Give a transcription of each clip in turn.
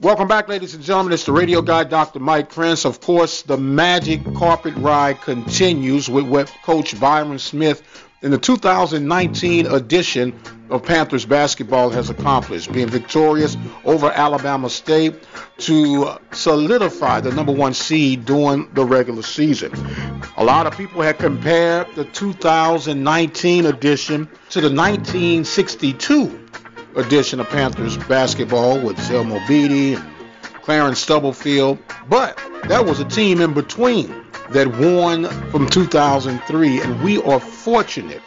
Welcome back, ladies and gentlemen. It's the radio guy, Dr. Mike Prince. Of course, the magic carpet ride continues with what Coach Byron Smith in the 2019 edition of Panthers basketball has accomplished, being victorious over Alabama State to solidify the #1 seed during the regular season. A lot of people had compared the 2019 edition to the 1962 edition of Panthers basketball with Zelmo Beatty and Clarence Stubblefield, but that was a team in between that won from 2003, and we are fortunate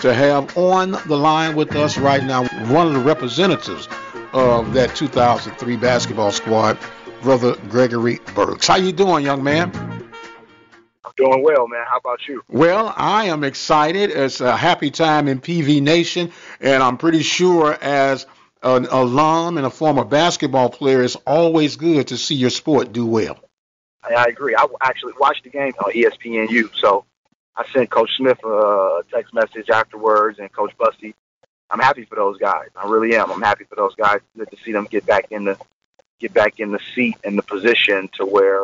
to have on the line with us right now one of the representatives of that 2003 basketball squad, Brother Gregory Burk. How you doing, young man? I'm doing well, man. How about you? Well, I am excited. It's a happy time in PV Nation, and I'm pretty sure as an alum and a former basketball player, it's always good to see your sport do well. I agree. I actually watched the game on ESPNU, so I sent Coach Smith a text message afterwards, and Coach Busty. I'm happy for those guys. I really am. I'm happy for those guys. Good to see them get back in the seat and the position to where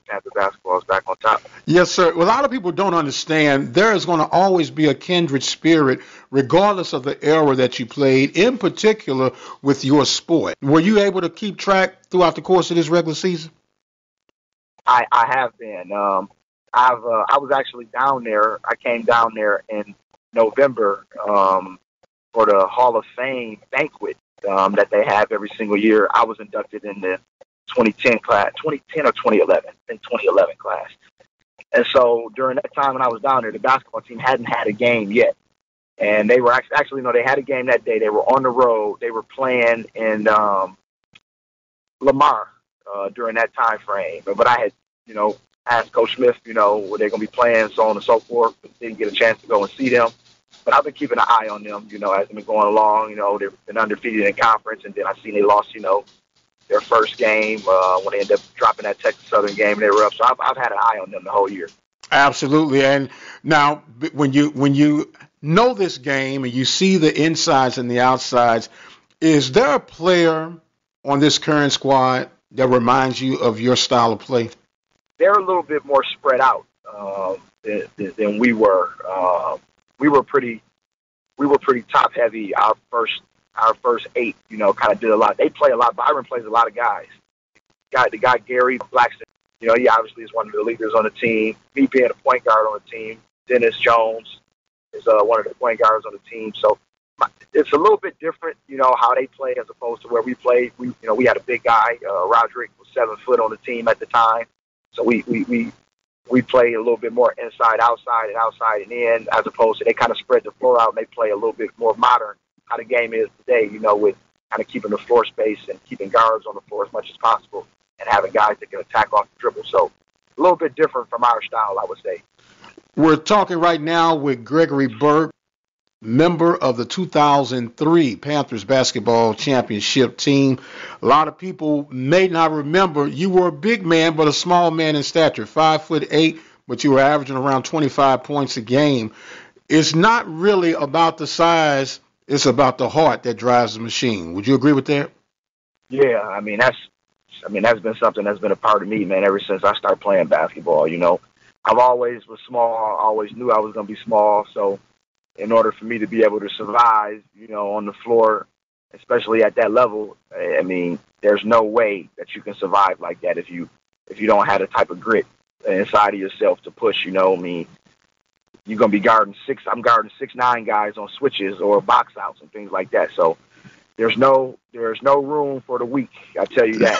Panther basketball is back on top. Yes, sir. Well, a lot of people don't understand there is going to always be a kindred spirit regardless of the era that you played, in particular with your sport. Were you able to keep track throughout the course of this regular season? I have been. I was actually down there. I came down there in November for the Hall of Fame banquet that they have every single year. I was inducted in the 2010 class, 2010 or 2011, I think 2011 class. And so during that time when I was down there, the basketball team hadn't had a game yet. And they were actually, no, they had a game that day. They were on the road. They were playing in Lamar during that time frame. But I had, asked Coach Smith, were they going to be playing, so on and so forth. But didn't get a chance to go and see them. But I've been keeping an eye on them, as they've been going along. They've been undefeated in conference, and then I seen they lost, their first game when they ended up dropping that Texas Southern game, and they were up. So I've had an eye on them the whole year. Absolutely. And now when you know this game and you see the insides and the outsides, is there a player on this current squad that reminds you of your style of play? They're a little bit more spread out than we were. We were pretty top heavy. Our first 8, kind of did a lot. They play a lot. Byron plays a lot of guys. The guy Gary Blackston, he obviously is one of the leaders on the team. Me being a point guard on the team, Dennis Jones is one of the point guards on the team. So it's a little bit different, how they play as opposed to where we played. We had a big guy. Roderick was 7 foot on the team at the time. So we play a little bit more inside, outside, and outside and in, as opposed to they kind of spread the floor out and they play a little bit more modern how the game is today, with kind of keeping the floor space and keeping guards on the floor as much as possible and having guys that can attack off the dribble. So a little bit different from our style, I would say. We're talking right now with Gregory Burk, member of the 2003 Panthers basketball championship team. A lot of people may not remember you were a big man, but a small man in stature, 5'8", but you were averaging around 25 points a game. It's not really about the size. It's about the heart that drives the machine. Would you agree with that? Yeah, that's been something that's been a part of me, man, ever since I started playing basketball. I've always was small. I always knew I was going to be small. So in order for me to be able to survive, on the floor, especially at that level, there's no way that you can survive like that if you don't have the type of grit inside of yourself to push. You're going to be guarding 6'9" guys on switches or box outs and things like that. So there's no room for the weak. I tell you that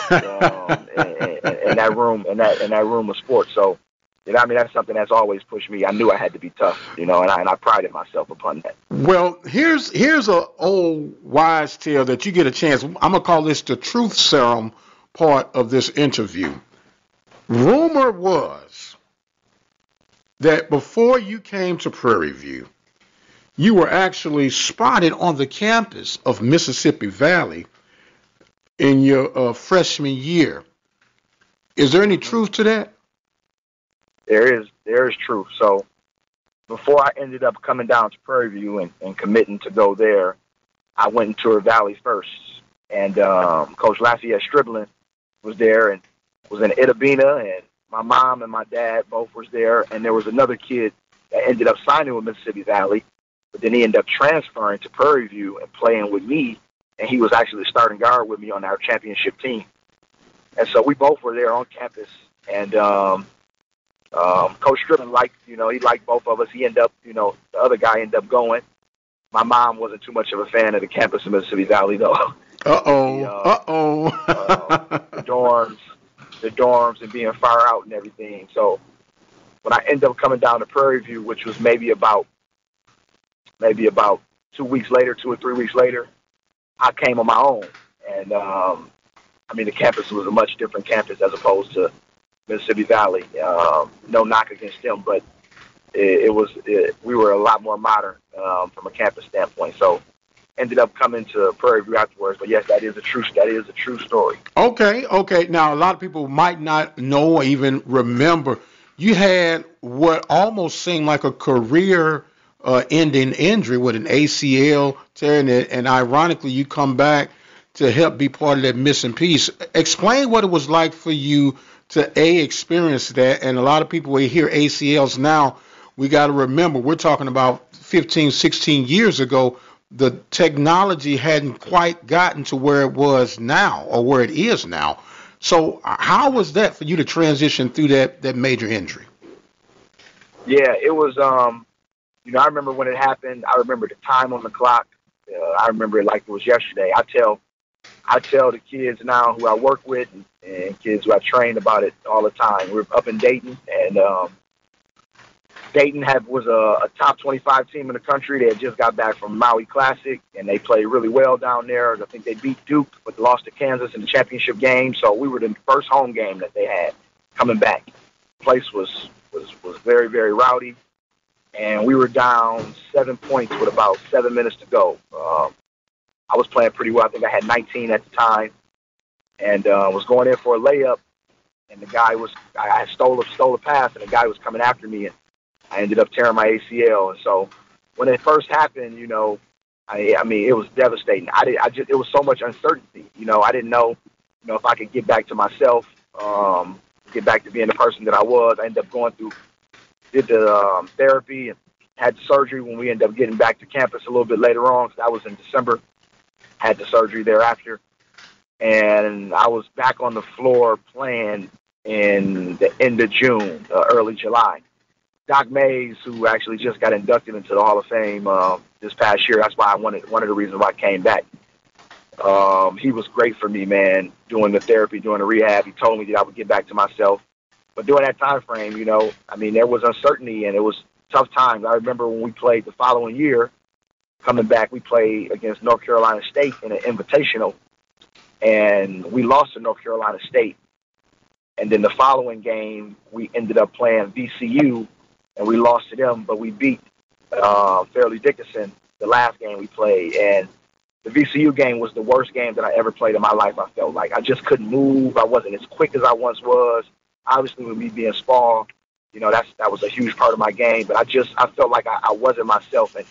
in that room of sports. So. That's something that's always pushed me. I knew I had to be tough, and I prided myself upon that. Well, here's a old wise tale that you get a chance. I'm going to call this the truth serum part of this interview. Rumor was that before you came to Prairie View, you were actually spotted on the campus of Mississippi Valley in your freshman year. Is there any truth to that? There is truth. So before I ended up coming down to Prairie View and committing to go there, I went and toured Valley first. And Coach Lafayette Striblin was there and was in Itabena, and my mom and my dad both was there, and there was another kid that ended up signing with Mississippi Valley, but then he ended up transferring to Prairie View and playing with me, and he was actually the starting guard with me on our championship team. And so we both were there on campus, and Coach Strickland he liked both of us. He ended up, the other guy ended up going. My mom wasn't too much of a fan of the campus of Mississippi Valley, though. The dorms and being far out and everything. So when I ended up coming down to Prairie View, which was maybe about 2 weeks later, 2 or 3 weeks later, I came on my own. And, the campus was a much different campus as opposed to Mississippi Valley. No knock against them, but we were a lot more modern from a campus standpoint. So ended up coming to Prairie View afterwards. But yes, that is a true story. Okay. Now a lot of people might not know or even remember you had what almost seemed like a career ending injury with an ACL tearing it, and ironically you come back to help be part of that missing piece. Explain what it was like for you to experience that. And a lot of people will hear ACLs now. We got to remember we're talking about 15, 16 years ago. The technology hadn't quite gotten to where it was now or where it is now. So how was that for you to transition through that major injury? Yeah, it was, I remember when it happened. I remember the time on the clock. I remember it like it was yesterday. I tell the kids now who I work with and kids who I train about it all the time. We're up in Dayton, and Dayton was a top 25 team in the country. They had just got back from Maui Classic, and they played really well down there. I think they beat Duke, but lost to Kansas in the championship game. So we were the first home game that they had coming back. The place was very, very rowdy, and we were down 7 points with about 7 minutes to go. I was playing pretty well. I think I had 19 at the time, and was going in for a layup, and I stole a pass, and the guy was coming after me, and I ended up tearing my ACL. And so when it first happened, it was devastating. It was so much uncertainty. I didn't know, if I could get back to myself, get back to being the person that I was. I ended up did the therapy and had the surgery when we ended up getting back to campus a little bit later on. So that was in December. Had the surgery thereafter. And I was back on the floor playing in the end of June, early July. Doc Mays, who actually just got inducted into the Hall of Fame this past year, that's why one of the reasons why I came back. He was great for me, man, doing the therapy, doing the rehab. He told me that I would get back to myself. But during that time frame, there was uncertainty and it was tough times. I remember when we played the following year, coming back, we played against North Carolina State in an invitational, and we lost to North Carolina State. And then the following game, we ended up playing VCU, and we lost to them, but we beat Fairleigh Dickinson the last game we played. And the VCU game was the worst game that I ever played in my life. I felt like I just couldn't move. I wasn't as quick as I once was. Obviously, with me being small, that was a huge part of my game. But I felt like I wasn't myself. And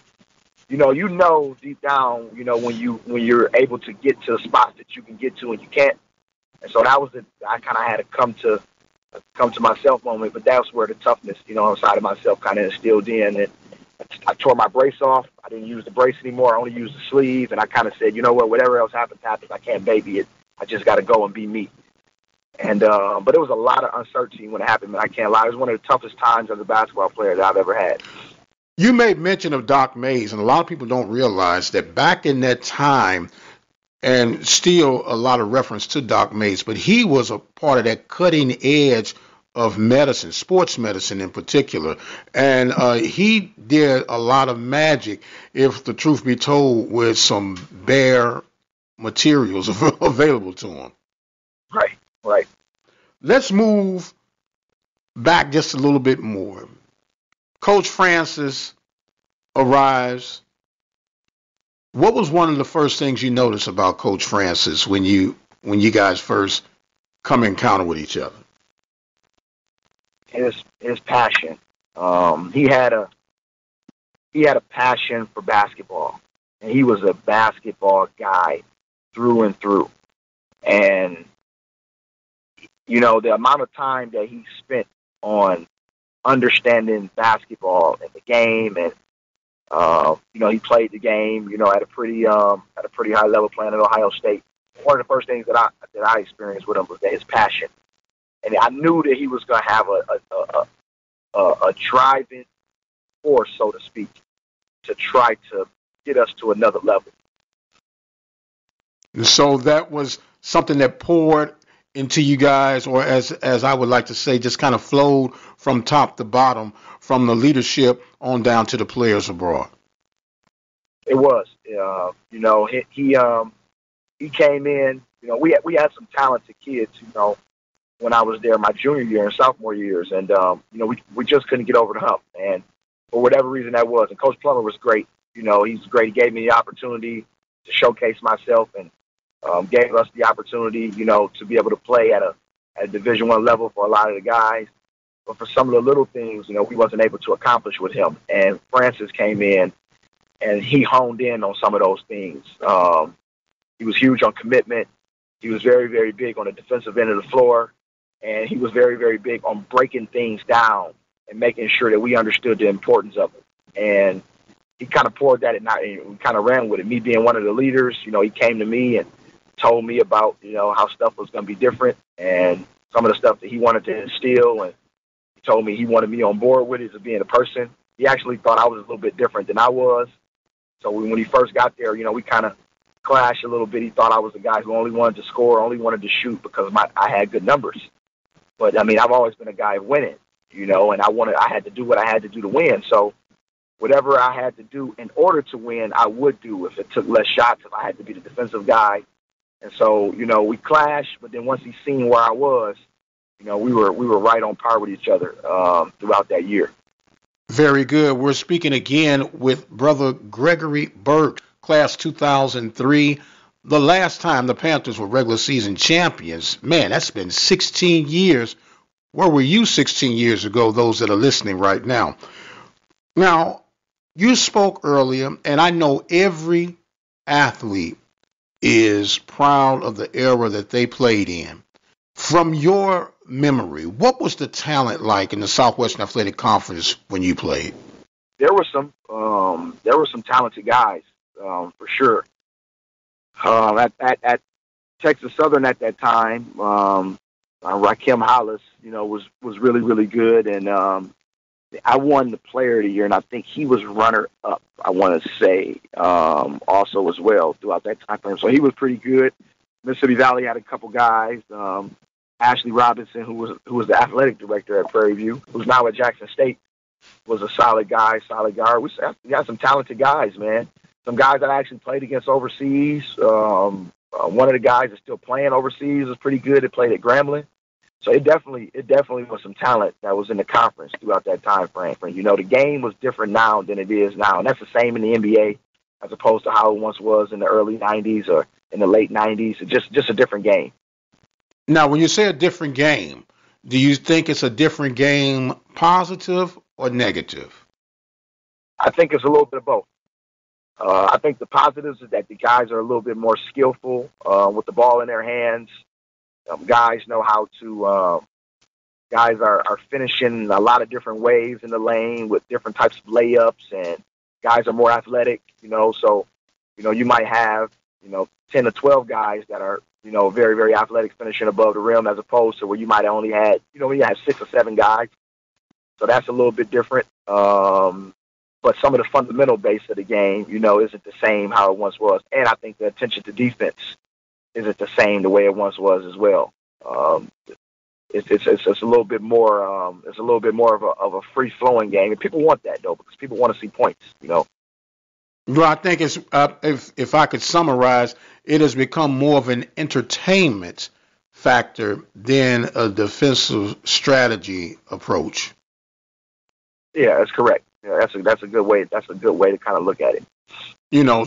deep down, when you're able to get to spots that you can get to and you can't. And so that was I kind of had to come to myself moment. But that's where the toughness, inside of myself kind of instilled in. And I tore my brace off. I didn't use the brace anymore. I only used the sleeve. And I kind of said, whatever else happens. I can't baby it. I just got to go and be me. And but it was a lot of uncertainty when it happened. And I can't lie. It was one of the toughest times as a basketball player that I've ever had. You made mention of Doc Mays, and a lot of people don't realize that back in that time, and still a lot of reference to Doc Mays, but he was a part of that cutting edge of medicine, sports medicine in particular. And he did a lot of magic, if the truth be told, with some bare materials available to him. Right. Let's move back just a little bit more. Coach Francis arrives. What was one of the first things you noticed about Coach Francis when you guys first come encounter with each other? His passion. He had a passion for basketball, and he was a basketball guy through and through. And the amount of time that he spent on understanding basketball and the game, and he played the game, at a pretty high level, playing at Ohio State. One of the first things that I experienced with him was his passion, and I knew that he was going to have a driving force, so to speak, to try to get us to another level. And so that was something that poured into you guys, or as I would like to say, just kind of flowed from top to bottom, from the leadership on down to the players abroad. It was, he came in. We had some talented kids, when I was there my junior year and sophomore years, and we just couldn't get over the hump, and for whatever reason that was. And Coach Plummer was great. He's great. He gave me the opportunity to showcase myself, and gave us the opportunity, to be able to play at a Division I level for a lot of the guys. But for some of the little things, we wasn't able to accomplish with him. And Francis came in, and he honed in on some of those things. He was huge on commitment. He was very, very big on the defensive end of the floor. And he was very, very big on breaking things down and making sure that we understood the importance of it. And he kind of poured that, and we kind of ran with it. Me being one of the leaders, he came to me and told me about, how stuff was going to be different and some of the stuff that he wanted to instill. And he told me he wanted me on board with it as being a person. He actually thought I was a little bit different than I was. So when he first got there, we kind of clashed a little bit. He thought I was the guy who only wanted to score, only wanted to shoot because I had good numbers. But, I've always been a guy of winning, and I had to do what I had to do to win. So whatever I had to do in order to win, I would do if it took less shots, if I had to be the defensive guy. And so, we clashed, but then once he seen where I was, we were right on par with each other throughout that year. Very good. We're speaking again with Brother Gregory Burk, class 2003. The last time the Panthers were regular season champions, man, that's been 16 years. Where were you 16 years ago, those that are listening right now? Now, you spoke earlier, and I know every athlete is proud of the era that they played in. From your memory, what was the talent like in the Southwestern Athletic Conference when you played? There were some talented guys, for sure. At Texas Southern at that time, Rakim Hollis, was really, really good, and I won the Player of the Year, and I think he was runner-up, I want to say, also as well throughout that time frame. So he was pretty good. Mississippi Valley had a couple guys. Ashley Robinson, who was the athletic director at Prairie View, who's now at Jackson State, was a solid guy, solid guard. We got some talented guys, man. Some guys that I actually played against overseas. One of the guys that's still playing overseas was pretty good. It played at Grambling. So it definitely was some talent that was in the conference throughout that time frame. The game was different now than it is now, and that's the same in the NBA as opposed to how it once was in the early 90s or in the late 90s. It's just a different game. Now, when you say a different game, do you think it's a different game, positive or negative? I think it's a little bit of both. I think the positives is that the guys are a little bit more skillful with the ball in their hands. Guys know how to guys are finishing a lot of different ways in the lane with different types of layups, and guys are more athletic, so, you might have, 10 to 12 guys that are, very, very athletic finishing above the rim as opposed to where you might have only had, you have 6 or 7 guys. So that's a little bit different. But some of the fundamental base of the game, isn't the same how it once was. And I think the attention to defense isn't the same the way it once was as well. It's a little bit more. It's a little bit more of a free flowing game, and people want that though because people want to see points. Well, I think it's if I could summarize, it has become more of an entertainment factor than a defensive strategy approach. Yeah, that's correct. Yeah, that's a good way. That's a good way to kind of look at it.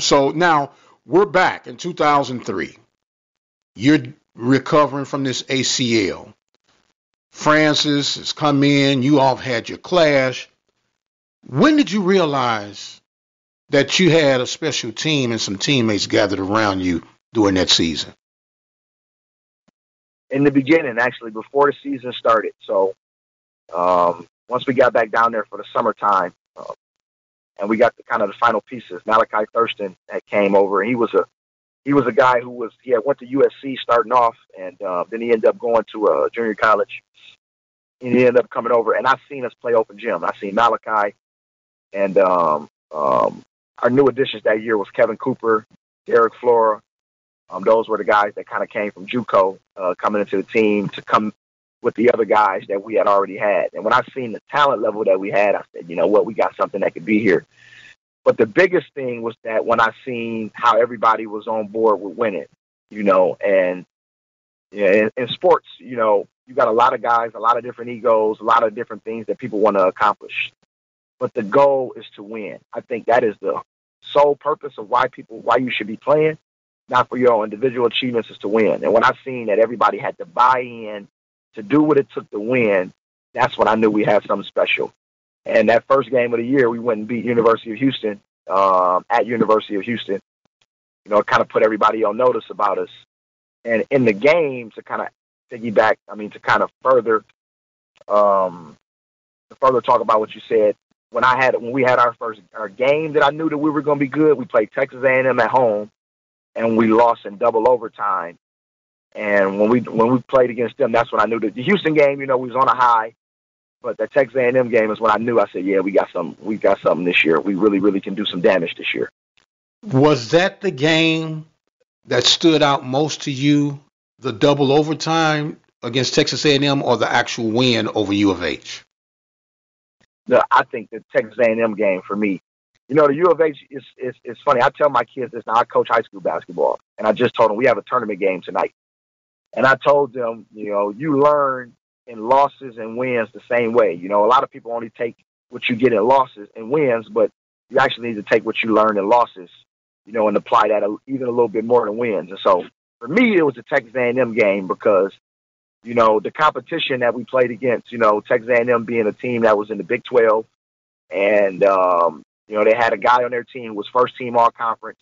So now we're back in 2003. You're recovering from this ACL. Francis has come in. You all have had your clash. When did you realize that you had a special team and some teammates gathered around you during that season? in the beginning, actually, before the season started. So once we got back down there for the summertime, and we got the final pieces, Malachi Thurston that came over, and he was a guy who went to USC starting off, and then he ended up going to a junior college, and he ended up coming over, and I seen us play open gym. I seen Malachi, and our new additions that year was Kevin Cooper, Derek Flora. Those were the guys that kind of came from JUCO coming into the team to come with the other guys that we had already had. And when I seen the talent level that we had, I said, you know what, we got something that could be here. But the biggest thing was that when I seen how everybody was on board with winning, and in sports, you got a lot of guys, a lot of different egos, a lot of different things that people want to accomplish. But the goal is to win. I think that is the sole purpose of why you should be playing, not for your own individual achievements, is to win. And when I seen that everybody had to buy in to do what it took to win, that's when I knew we had something special. And that first game of the year, we went and beat University of Houston at University of Houston. It kind of put everybody on notice about us. And in the game, to kind of piggyback, to kind of further talk about what you said, when we had our game that I knew that we were going to be good, we played Texas A&M at home, and we lost in double overtime. And when we played against them, that's when I knew that the Houston game, we was on a high. But that Texas A&M game is when I knew. I said, yeah, we got something this year. We really, really can do some damage this year. Was that the game that stood out most to you, the double overtime against Texas A&M, or the actual win over U of H? No, I think the Texas A&M game for me. The U of H is funny. I tell my kids this now. I coach high school basketball, and I just told them we have a tournament game tonight. And I told them, you learn in losses and wins the same way. A lot of people only take what you get in losses and wins, but you actually need to take what you learn in losses, and apply that even a little bit more than wins. And so for me, it was the Texas A&M game because, the competition that we played against, Texas A&M being a team that was in the Big 12, and, they had a guy on their team who was first team all conference.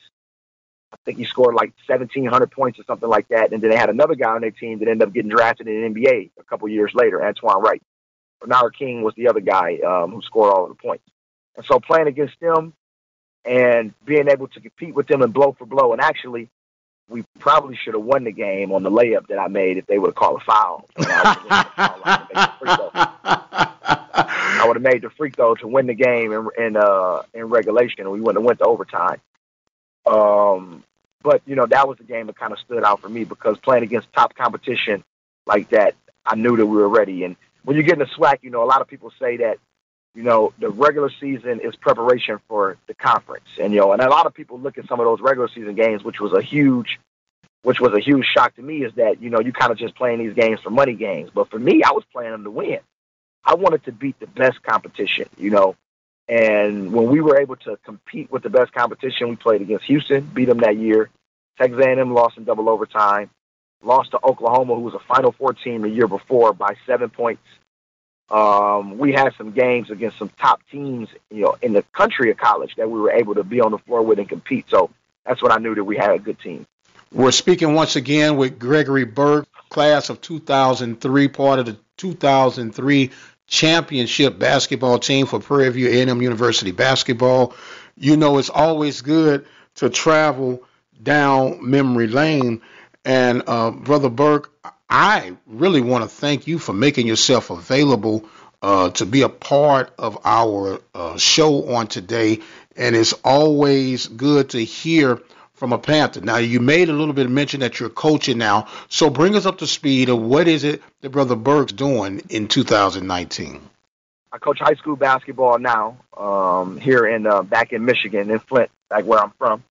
I think he scored like 1,700 points or something like that. And then they had another guy on their team that ended up getting drafted in the NBA a couple years later, Antoine Wright. Bernard King was the other guy who scored all of the points. And so playing against them and being able to compete with them and blow for blow, and actually we probably should have won the game on the layup that I made if they would have called a foul. I would have made the free throw to win the game in regulation, and we wouldn't have went to overtime. But, that was the game that kind of stood out for me because playing against top competition like that, I knew that we were ready. And when you get in the SWAC, a lot of people say that, the regular season is preparation for the conference. And, and a lot of people look at some of those regular season games, which was a huge shock to me, is that, you kind of just playing these games for money games. But for me, I was playing them to win. I wanted to beat the best competition, And when we were able to compete with the best competition, we played against Houston, beat them that year. Texas A&M lost in double overtime. Lost to Oklahoma, who was a Final Four team the year before, by 7 points. We had some games against some top teams, in the country of college that we were able to be on the floor with and compete. So that's when I knew that we had a good team. We're speaking once again with Gregory Burk, class of 2003, part of the 2003 championship basketball team for Prairie View A&M University basketball. It's always good to travel down memory lane. And Brother Burk, I really want to thank you for making yourself available to be a part of our show on today. And it's always good to hear from a Panther. Now, you made a little bit of mention that you're coaching now. So bring us up to speed of what is it that Brother Burk's doing in 2019. I coach high school basketball now here back in Michigan, in Flint, like where I'm from.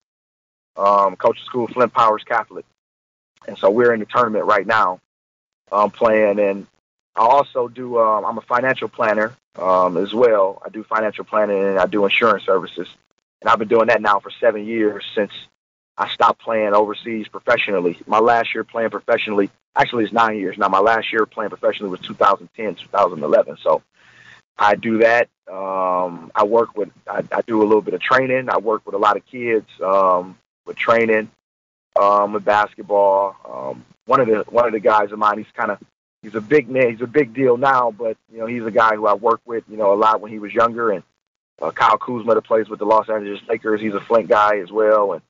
Coach school, Flint Powers Catholic. And so we're in the tournament right now playing. And I also do, I'm a financial planner as well. I do financial planning and I do insurance services. And I've been doing that now for 7 years since I stopped playing overseas professionally. My last year playing professionally, actually it's 9 years now. My last year playing professionally was 2010, 2011. So I do that. I do a little bit of training. I work with a lot of kids with training, with basketball. one of the guys of mine. He's a big man. He's a big deal now, but he's a guy who I worked with a lot when he was younger. And Kyle Kuzma that plays with the Los Angeles Lakers. He's a Flint guy as well, and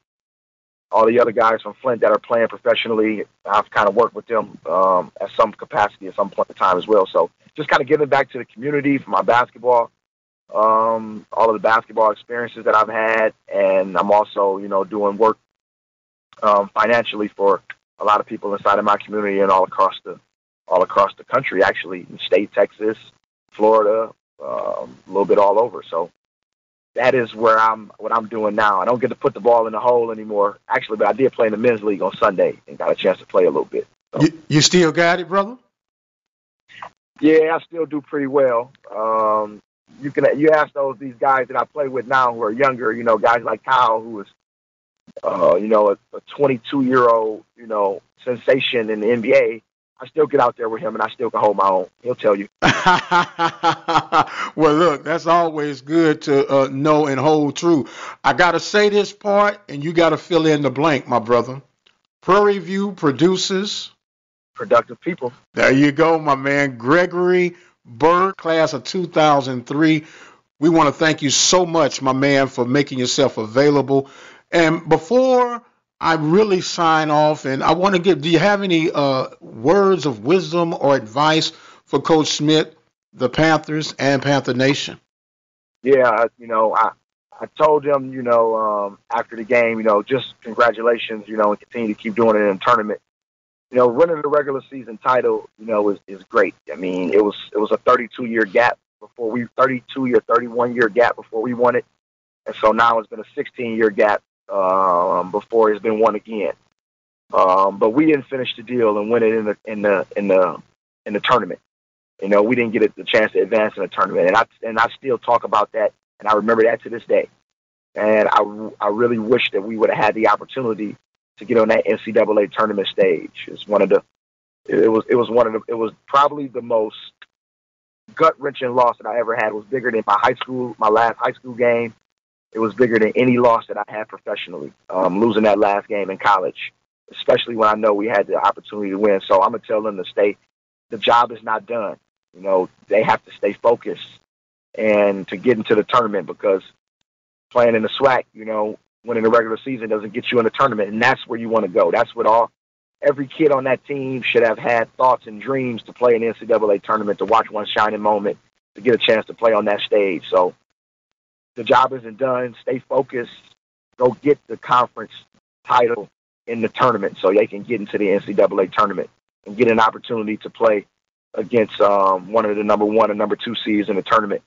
all the other guys from Flint that are playing professionally, I've kind of worked with them at some capacity at some point in time as well. So just kind of giving back to the community for my basketball, all of the basketball experiences that I've had, and I'm also, doing work financially for a lot of people inside of my community and all across the country, actually, in state Texas, Florida, a little bit all over. So that is what I'm doing now. I don't get to put the ball in the hole anymore, actually, but I did play in the men's league on Sunday and got a chance to play a little bit. So. You still got it, brother? Yeah, I still do pretty well. You ask these guys that I play with now who are younger, guys like Kyle, who is, a 22-year-old, sensation in the NBA. I still get out there with him, and I still can hold my own. He'll tell you. Well, look, that's always good to know and hold true. I got to say this part, and you got to fill in the blank, my brother. Prairie View produces productive people. There you go, my man. Gregory Burk, class of 2003. We want to thank you so much, my man, for making yourself available. And before I really sign off, and I want to do you have any words of wisdom or advice for Coach Smith, the Panthers, and Panther Nation? Yeah, I told them, after the game, just congratulations, and continue to keep doing it in the tournament. Winning the regular season title, is great. I mean, it was a 32-year gap before 31-year gap before we won it. And so now it's been a 16-year gap before it's been won again. But we didn't finish the deal and win it in the tournament. We didn't get the chance to advance in the tournament, and I still talk about that, and I remember that to this day. And I really wish that we would have had the opportunity to get on that NCAA tournament stage. It was probably the most gut-wrenching loss that I ever had. It was bigger than my last high school game. It was bigger than any loss that I had professionally, losing that last game in college, especially when I know we had the opportunity to win. So I'm going to tell them to stay. The job is not done. They have to stay focused and to get into the tournament, because playing in the SWAC, winning the regular season doesn't get you in the tournament, and that's where you want to go. That's what every kid on that team should have had thoughts and dreams to play in the NCAA tournament, to watch one shining moment, to get a chance to play on that stage. So the job isn't done. Stay focused. Go get the conference title in the tournament so they can get into the NCAA tournament and get an opportunity to play against one of the number 1 and number 2 seeds in the tournament.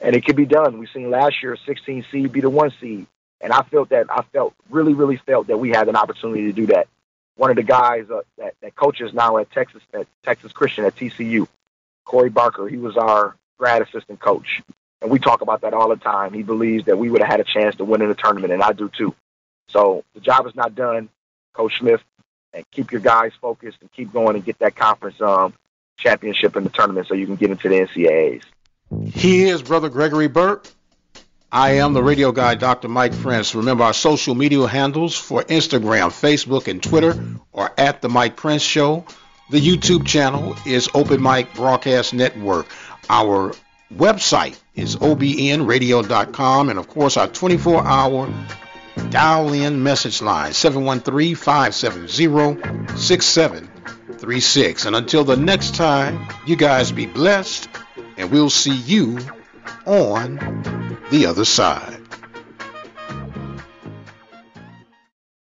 And it could be done. We seen last year a 16 seed be the 1 seed. And I really, really felt that we had an opportunity to do that. One of the guys that coaches now at Texas Christian at TCU, Corey Barker, he was our grad assistant coach. And we talk about that all the time. He believes that we would have had a chance to win in the tournament, and I do too. So the job is not done, Coach Smith, and keep your guys focused and keep going and get that conference championship in the tournament so you can get into the NCAAs. He is Brother Gregory Burk. I am the radio guy, Dr. Mike Prince. Remember, our social media handles for Instagram, Facebook, and Twitter are at The Mike Prince Show. The YouTube channel is Open Mic Broadcast Network. Our website is obnradio.com. And, of course, our 24-hour dial-in message line, 713-570-6736. And until the next time, you guys be blessed, and we'll see you on the other side.